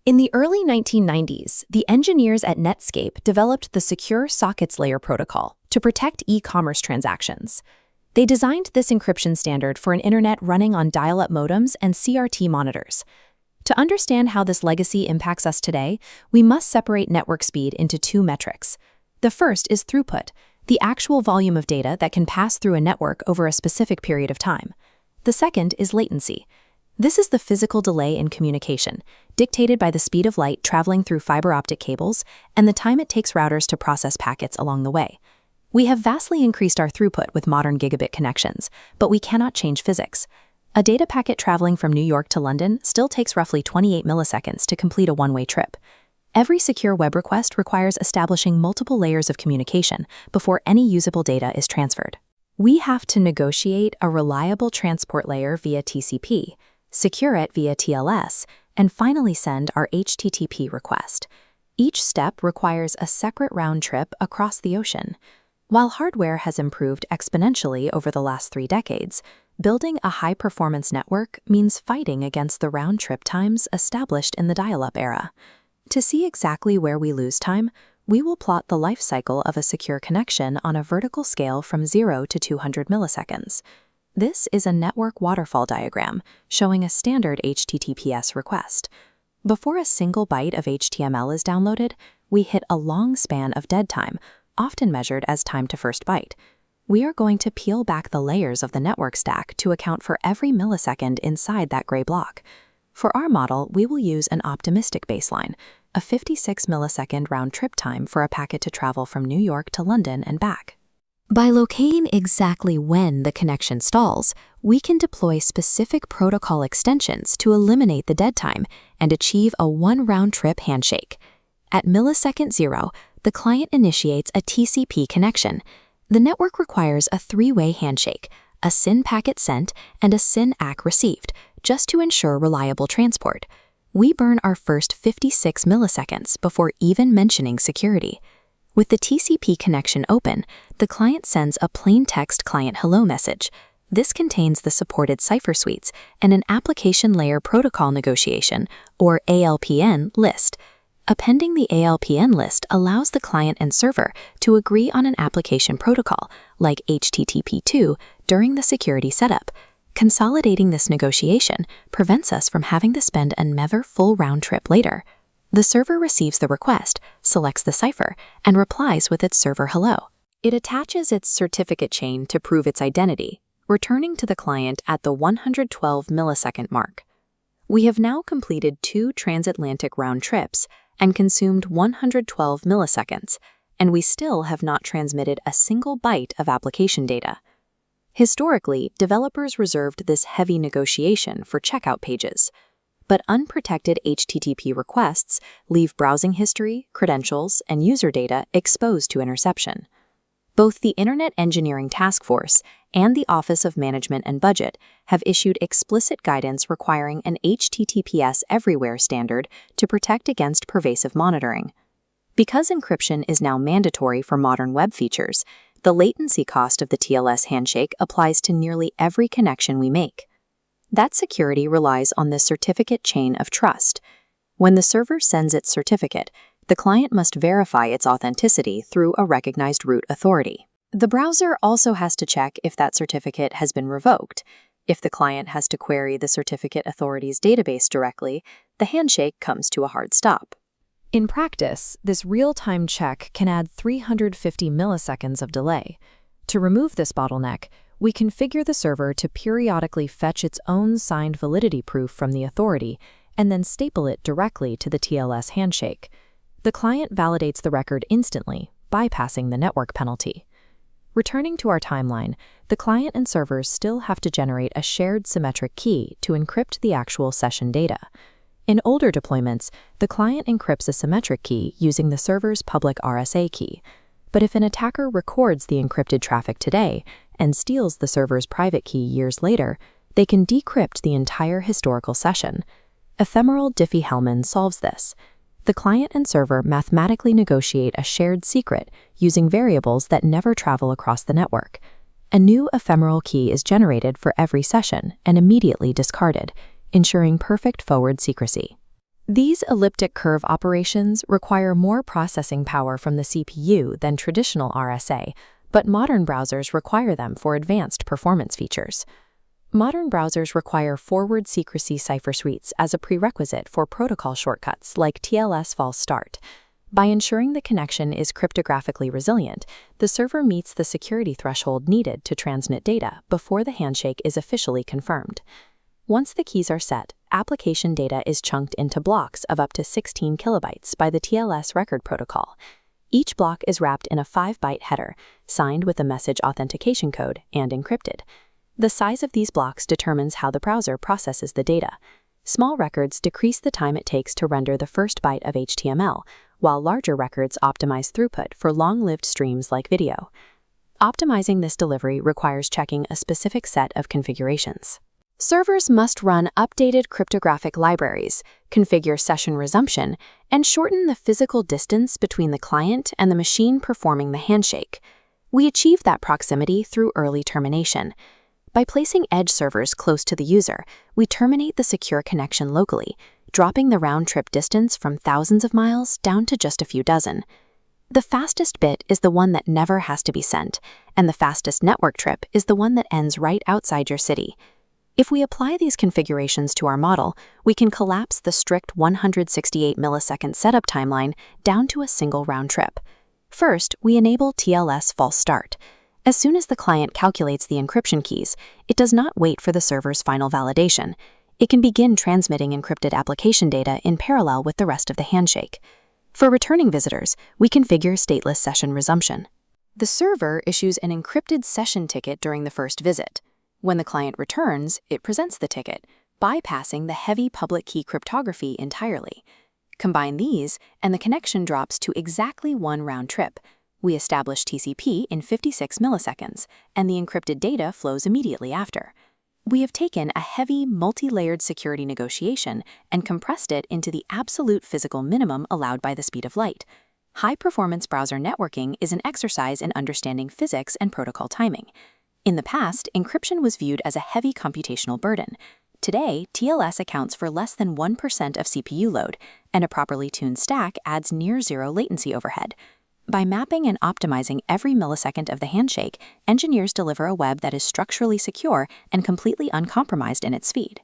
In the early 1990s, the engineers at Netscape developed the Secure Sockets Layer protocol to protect e-commerce transactions. They designed this encryption standard for an internet running on dial-up modems and CRT monitors. To understand how this legacy impacts us today, we must separate network speed into two metrics. The first is throughput, the actual volume of data that can pass through a network over a specific period of time. The second is latency. This is the physical delay in communication, dictated by the speed of light traveling through fiber optic cables and the time it takes routers to process packets along the way. We have vastly increased our throughput with modern gigabit connections, but we cannot change physics. A data packet traveling from New York to London still takes roughly 28 milliseconds to complete a one-way trip. Every secure web request requires establishing multiple layers of communication before any usable data is transferred. We have to negotiate a reliable transport layer via TCP, secure it via TLS, and finally send our HTTP request. Each step requires a separate round trip across the ocean. While hardware has improved exponentially over the last 3 decades, building a high-performance network means fighting against the round-trip times established in the dial-up era. To see exactly where we lose time, we will plot the life cycle of a secure connection on a vertical scale from 0 to 200 milliseconds. This is a network waterfall diagram showing a standard HTTPS request. Before a single byte of HTML is downloaded, we hit a long span of dead time, often measured as time to first byte. We are going to peel back the layers of the network stack to account for every millisecond inside that gray block. For our model, we will use an optimistic baseline, a 56 millisecond round-trip time for a packet to travel from New York to London and back. By locating exactly when the connection stalls, we can deploy specific protocol extensions to eliminate the dead time and achieve a one-round-trip handshake. At millisecond 0, the client initiates a TCP connection. The network requires a 3-way handshake, a SYN packet sent and a SYN ACK received, just to ensure reliable transport. We burn our first 56 milliseconds before even mentioning security. With the TCP connection open, the client sends a plain text client hello message. This contains the supported cipher suites and an application layer protocol negotiation, or ALPN, list. Appending the ALPN list allows the client and server to agree on an application protocol, like HTTP2, during the security setup. Consolidating this negotiation prevents us from having to spend another full round trip later. The server receives the request, selects the cipher, and replies with its server hello. It attaches its certificate chain to prove its identity, returning to the client at the 112 millisecond mark. We have now completed 2 transatlantic round trips and consumed 112 milliseconds, and we still have not transmitted a single byte of application data. Historically, developers reserved this heavy negotiation for checkout pages, but unprotected HTTP requests leave browsing history, credentials, and user data exposed to interception. Both the Internet Engineering Task Force and the Office of Management and Budget have issued explicit guidance requiring an HTTPS Everywhere standard to protect against pervasive monitoring. Because encryption is now mandatory for modern web features, the latency cost of the TLS handshake applies to nearly every connection we make. That security relies on the certificate chain of trust. When the server sends its certificate, the client must verify its authenticity through a recognized root authority. The browser also has to check if that certificate has been revoked. If the client has to query the certificate authority's database directly, the handshake comes to a hard stop. In practice, this real-time check can add 350 milliseconds of delay. To remove this bottleneck, we configure the server to periodically fetch its own signed validity proof from the authority and then staple it directly to the TLS handshake. The client validates the record instantly, bypassing the network penalty. Returning to our timeline, the client and servers still have to generate a shared symmetric key to encrypt the actual session data. In older deployments, the client encrypts a symmetric key using the server's public RSA key. But if an attacker records the encrypted traffic today and steals the server's private key years later, they can decrypt the entire historical session. Ephemeral Diffie-Hellman solves this. The client and server mathematically negotiate a shared secret using variables that never travel across the network. A new ephemeral key is generated for every session and immediately discarded, ensuring perfect forward secrecy. These elliptic curve operations require more processing power from the CPU than traditional RSA, but modern browsers require them for advanced performance features. Modern browsers require forward secrecy cipher suites as a prerequisite for protocol shortcuts like TLS false start. By ensuring the connection is cryptographically resilient, the server meets the security threshold needed to transmit data before the handshake is officially confirmed. Once the keys are set, application data is chunked into blocks of up to 16 kilobytes by the TLS record protocol. Each block is wrapped in a 5-byte header, signed with a message authentication code, and encrypted. The size of these blocks determines how the browser processes the data. Small records decrease the time it takes to render the first byte of HTML, while larger records optimize throughput for long-lived streams like video. Optimizing this delivery requires checking a specific set of configurations. Servers must run updated cryptographic libraries, configure session resumption, and shorten the physical distance between the client and the machine performing the handshake. We achieve that proximity through early termination. By placing edge servers close to the user, we terminate the secure connection locally, dropping the round-trip distance from thousands of miles down to just a few dozen. The fastest bit is the one that never has to be sent, and the fastest network trip is the one that ends right outside your city. If we apply these configurations to our model, we can collapse the strict 168 millisecond setup timeline down to a single round trip. First, we enable TLS false start. As soon as the client calculates the encryption keys, it does not wait for the server's final validation. It can begin transmitting encrypted application data in parallel with the rest of the handshake. For returning visitors, we configure stateless session resumption. The server issues an encrypted session ticket during the first visit. When the client returns, it presents the ticket, bypassing the heavy public key cryptography entirely. Combine these, and the connection drops to exactly one round trip. We establish TCP in 56 milliseconds, and the encrypted data flows immediately after. We have taken a heavy, multi-layered security negotiation and compressed it into the absolute physical minimum allowed by the speed of light. High-performance browser networking is an exercise in understanding physics and protocol timing. In the past, encryption was viewed as a heavy computational burden. Today, TLS accounts for less than 1% of CPU load, and a properly tuned stack adds near-zero latency overhead. By mapping and optimizing every millisecond of the handshake, engineers deliver a web that is structurally secure and completely uncompromised in its speed.